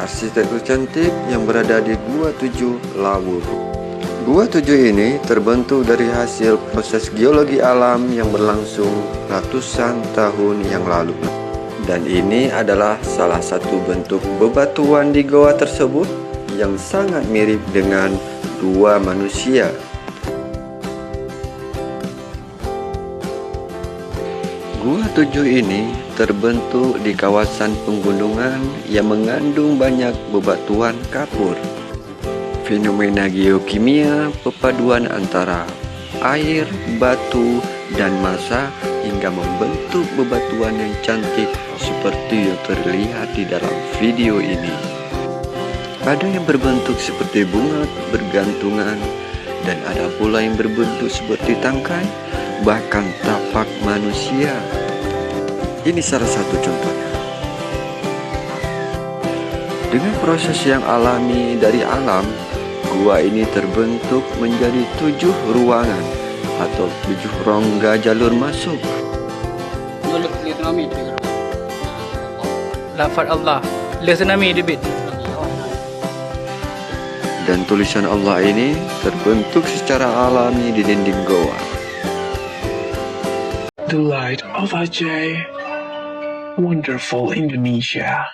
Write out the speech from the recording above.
arsitektur cantik yang berada di Gua 7 Lawur. Gua 7 ini terbentuk dari hasil proses geologi alam yang berlangsung ratusan tahun yang lalu. Dan ini adalah salah satu bentuk bebatuan di goa tersebut yang sangat mirip dengan dua manusia. Gua 7 ini terbentuk di kawasan penggunungan yang mengandung banyak bebatuan kapur. Fenomena geokimia perpaduan antara air, batu, dan massa hingga membentuk bebatuan yang cantik seperti yang terlihat di dalam video ini. Ada yang berbentuk seperti bunga bergantungan, dan ada pula yang berbentuk seperti tangkai, bahkan tapak manusia. Ini salah satu contohnya. Dengan proses yang alami dari alam, gua ini terbentuk menjadi 7 ruangan atau 7 rongga jalur masuk. Lafaz Allah, lisanami debit. Dan tulisan Allah ini terbentuk secara alami di dinding goa. The light of Aceh, wonderful Indonesia.